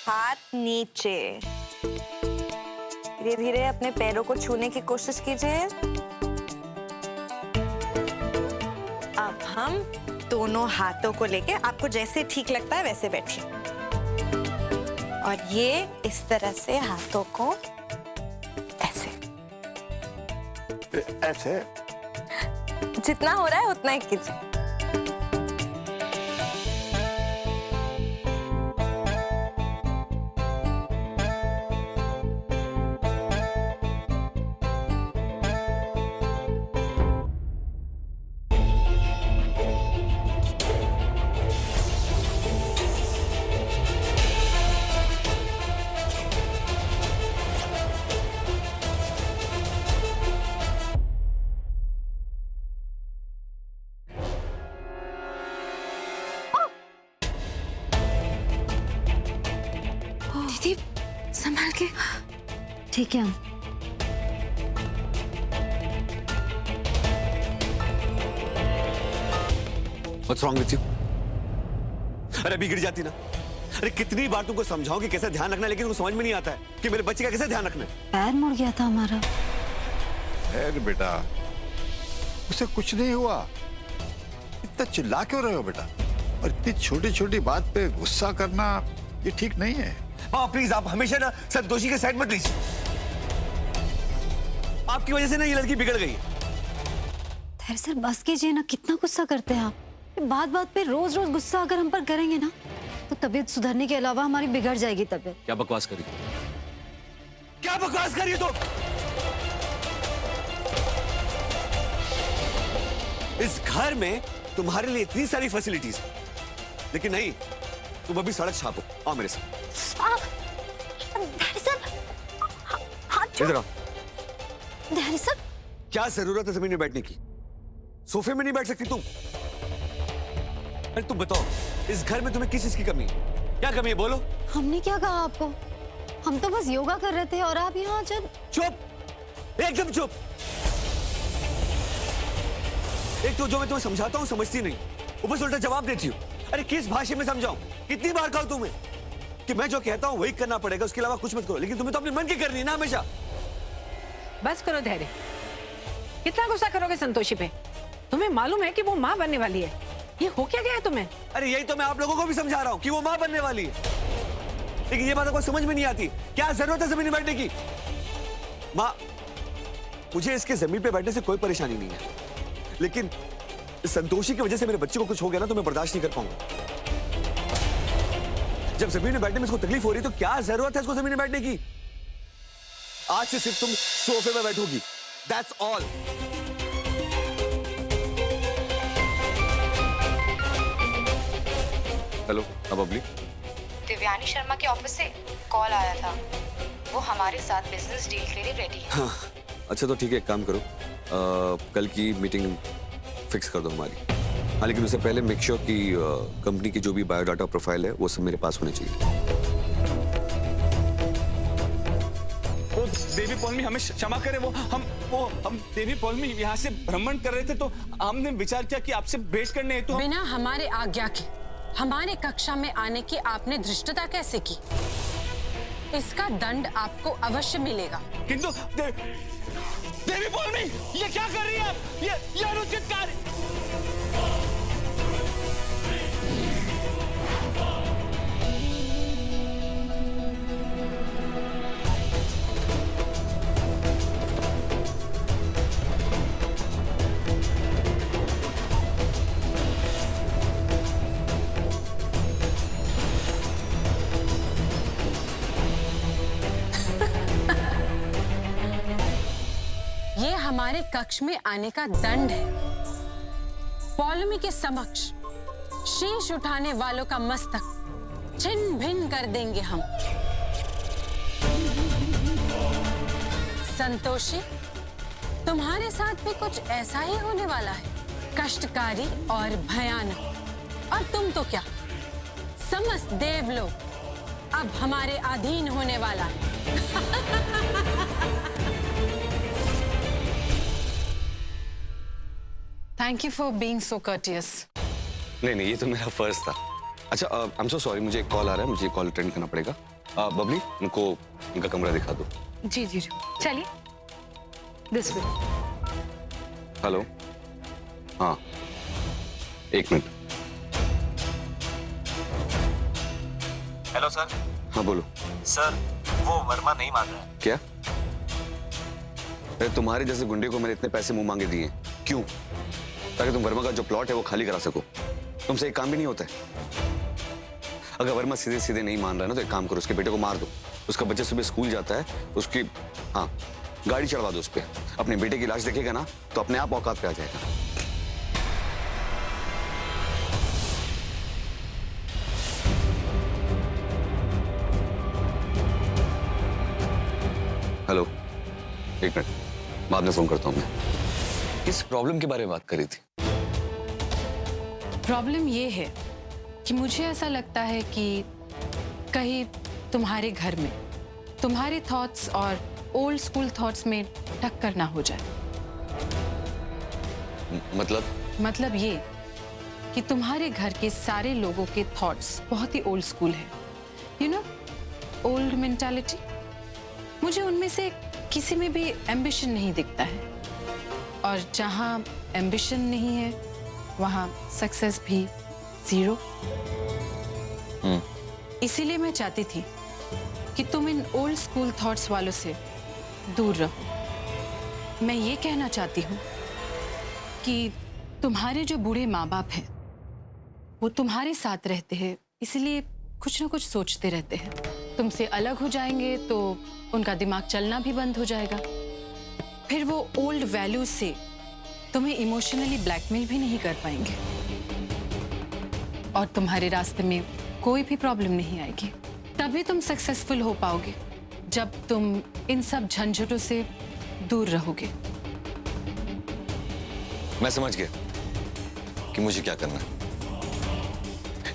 हाथ नीचे। धीरे धीरे अपने पैरों को छूने की कोशिश कीजिए। अब हम दोनों हाथों को लेके आपको जैसे ठीक लगता है वैसे बैठिए, और ये इस तरह से हाथों को ऐसे ऐसे जितना हो रहा है उतना ही कीजिए। दीदी संभाल के। ठीक है। What's wrong with you? अरे अभी गिर जाती ना। अरे कितनी बार तुमको समझाऊं कि कैसे ध्यान रखना है, लेकिन तुमको समझ में नहीं आता है कि मेरे बच्चे का कैसे ध्यान रखना है। पैर मुड़ गया था हमारा। खैर बेटा, उसे कुछ नहीं हुआ। इतना चिल्ला क्यों रहे हो बेटा? और इतनी छोटी छोटी बात पे गुस्सा करना ये ठीक नहीं है। हाँ प्लीज, आप हमेशा ना संतोषी के साइड मत लीजिए। आपकी वजह से ना ये लड़की बिगड़ गई है। सर बस कीजिए ना, कितना गुस्सा करते हैं आप। बात बात पे रोज रोज गुस्सा अगर हम पर करेंगे ना तो तबीयत सुधरने के अलावा हमारी बिगड़ जाएगी तबीयत। क्या बकवास करी? क्या बकवास करी तो? इस घर में तुम्हारे लिए इतनी सारी फैसिलिटीज, लेकिन नहीं, तुम अभी सड़क छापो। आओ मेरे साथ। इधर आओ। डैडी सर, क्या जरूरत है जमीन में बैठने की? सोफे में नहीं बैठ सकती तुम? अरे तुम बताओ, इस घर में तुम्हें किस चीज की कमी है? क्या कमी है बोलो? हमने क्या कहा आपको? हम तो बस योगा कर रहे थे और आप यहाँ जब। चुप, एकदम चुप। एक तो जो मैं तुम्हें समझाता हूँ समझती नहीं, ऊपर से उल्टा जवाब देती हूँ। अरे किस भाषा में समझाऊं? कितनी बार कहूं तुम्हें कि मैं जो कहता हूं वही करना पड़ेगा, उसके अलावा कुछ मत करो। लेकिन तुम्हें तो अपने मन की करनी है ना हमेशा। बस करो धैर्य। कितना गुस्सा करोगे संतोषी पे? तुम्हें मालूम है कि वो माँ बनने वाली है। ये हो क्या गया है तुम्हें? अरे यही तो मैं आप लोगों को भी समझा रहा हूं कि वो माँ बनने वाली है, लेकिन ये बात आपको समझ में नहीं आती। क्या जरूरत है जमीन में बैठने की? माँ, मुझे इसके जमीन पे बैठने से कोई परेशानी नहीं है, लेकिन संतोषी की वजह से मेरे बच्चे को कुछ हो गया ना तो मैं बर्दाश्त नहीं कर पाऊंगा। जब जमीन में बैठने में इसको तकलीफ हो रही है तो क्या जरूरत है इसको जमीन में बैठने की? आज से सिर्फ तुम सोफे में बैठोगी, दैट्स ऑल। हेलो, अब अबली। दिव्यानी शर्मा के ऑफिस से कॉल आया था। वो हमारे साथ बिजनेस डील के लिए रेडी है। हाँ, अच्छा तो ठीक है, एक काम करो, कल की मीटिंग फिक्स कर दो हमारी। हाँ, लेकिन उससे पहले मेक श्योर कि कंपनी की जो भी बायोडाटा प्रोफाइल है वो सब मेरे पास होने चाहिए। वो देवी पौलमी हमें क्षमा करें, हम देवी पौलमी यहाँ से भ्रमण कर रहे थे तो हमने विचार किया कि आपसे भेंट करने हेतु बिना हमारे आज्ञा के हमारे कक्षा में आने की आपने धृष्टता कैसे की? इसका दंड आपको अवश्य मिलेगा। किंतु देवी पौलमी, ये क्या कर रही है आप? ये अनुचित कार्य। ये हमारे कक्ष में आने का दंड है। पौलमी के समक्ष शीश उठाने वालों का मस्तक छिन्न भिन्न कर देंगे हम। संतोषी, तुम्हारे साथ भी कुछ ऐसा ही होने वाला है, कष्टकारी और भयानक। और तुम तो क्या, समस्त देवलोक अब हमारे अधीन होने वाला है। Thank you for being so courteous. नहीं, ये तो मेरा फर्ज था। अच्छा आई एम सो सॉरी, मुझे एक कॉल आ रहा है, मुझे कॉल अटेंड करना पड़ेगा। बबली, इनको इनका कमरा दिखा दो। जी जी जी, चलिए दिस वे। हेलो, हाँ एक मिनट। Hello sir. हाँ बोलो। सर वो वर्मा नहीं मान रहा है। क्या? अरे तुम्हारे जैसे गुंडे को मैंने इतने पैसे मुंह मांगे दिए, क्यों? ताकि तुम वर्मा का जो प्लॉट है वो खाली करा सको। तुमसे एक काम भी नहीं होता है। अगर वर्मा सीधे सीधे नहीं मान रहा है ना, तो एक काम करो, उसके बेटे को मार दो। उसका बच्चा सुबह स्कूल जाता है, उसकी हाँ गाड़ी चढ़वा दो उस पर। अपने बेटे की लाश देखेगा ना तो अपने आप औकात पे आ जाएगा। हेलो, एक मिनट, बाद में फोन करता हूँ मैं। किस प्रॉब्लम के बारे में बात करी थी? प्रॉब्लम ये है कि मुझे ऐसा लगता है कि कहीं तुम्हारे घर में तुम्हारे थॉट्स और ओल्ड स्कूल थॉट्स में टक्कर ना हो जाए। मतलब ये कि तुम्हारे घर के सारे लोगों के थॉट्स बहुत ही ओल्ड स्कूल है, यू नो, ओल्ड मेंटालिटी। मुझे उनमें से किसी में भी एम्बिशन नहीं दिखता है, और जहां एम्बिशन नहीं है वहां सक्सेस भी जीरो। इसीलिए मैं चाहती थी कि तुम इन ओल्ड स्कूल थॉट्स वालों से दूर रहो। मैं ये कहना चाहती हूँ कि तुम्हारे जो बूढ़े माँ बाप हैं वो तुम्हारे साथ रहते हैं, इसलिए कुछ ना कुछ सोचते रहते हैं। तुमसे अलग हो जाएंगे तो उनका दिमाग चलना भी बंद हो जाएगा। फिर वो ओल्ड वैल्यूज से तुम्हें इमोशनली ब्लैकमेल भी नहीं कर पाएंगे, और तुम्हारे रास्ते में कोई भी प्रॉब्लम नहीं आएगी। तभी तुम सक्सेसफुल हो पाओगे जब तुम इन सब झंझटों से दूर रहोगे। मैं समझ गया कि मुझे क्या करना है।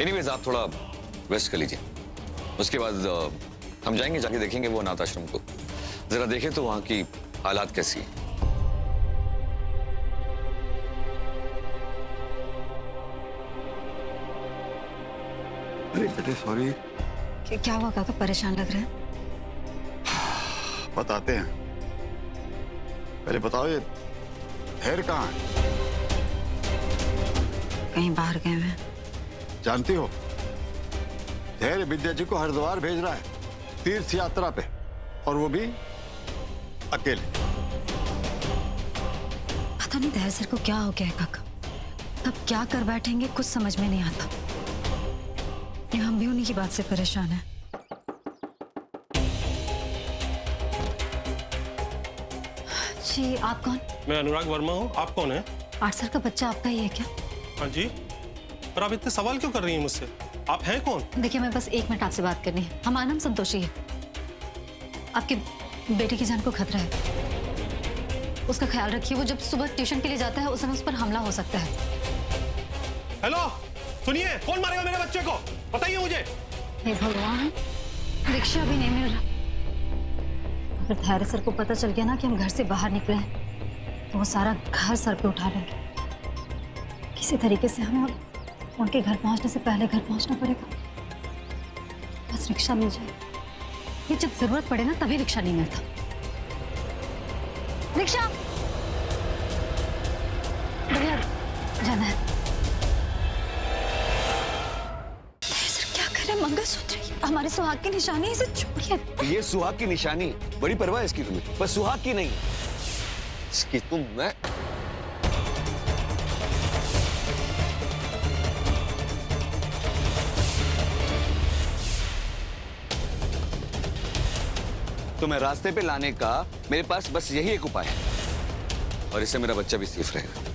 एनीवेज, आप थोड़ा रेस्ट कर लीजिए, उसके बाद हम जाएंगे, जाके देखेंगे वो अनाथ आश्रम को, जरा देखें तो वहां की हालात कैसी है। अरे बेटे सॉरी। क्या हुआ काका, परेशान लग रहे हैं? बताते हैं, पहले बताओ ये हेर कहाँ है? कहीं बाहर गए हैं। जानती हो, धैर्य विद्या जी को हरिद्वार भेज रहा है तीर्थ यात्रा पे, और वो भी अकेले। पता नहीं धैर्य सर को क्या हो गया है काका, तब क्या कर बैठेंगे कुछ समझ में नहीं आता। हम भी उन्हीं की बात से परेशान हैं। जी आप कौन? मैं अनुराग वर्मा हूँ। आप कौन है? 8 साल का बच्चा आपका ही है क्या? हाँ जी। पर आप इतने सवाल क्यों कर रही हैं मुझसे? आप हैं कौन? देखिए, मैं बस 1 मिनट आपसे बात करनी है। हमारा नाम संतोषी है। आपके बेटे की जान को खतरा है, उसका ख्याल रखिए। वो जब सुबह ट्यूशन के लिए जाता है उस समय उस पर हमला हो सकता है। हेलो, सुनिए, कौन मारेगा मेरे बच्चे को? बताइए मुझे। हे भगवान, रिक्शा भी नहीं मिल रहा। अगर धैर्य सर को पता चल गया ना कि हम घर से बाहर निकले हैं, तो वो सारा घर सर पे उठा लेंगे। किसी तरीके से हमें उनके घर पहुंचने से पहले घर पहुंचना पड़ेगा। बस रिक्शा मिल जाए। ये जब जरूरत पड़े ना तभी रिक्शा नहीं मिलता। रिक्शा भैया, जाना है। मंगलसूत्र हमारे सुहाग की निशानी, इसे छोड़िए। ये सुहाग की निशानी, बड़ी परवाह है इसकी तुम्हें, पर सुहाग की नहीं। इसकी मैं तुम्हें रास्ते पे लाने का मेरे पास बस यही एक उपाय है, और इससे मेरा बच्चा भी सेफ रहेगा।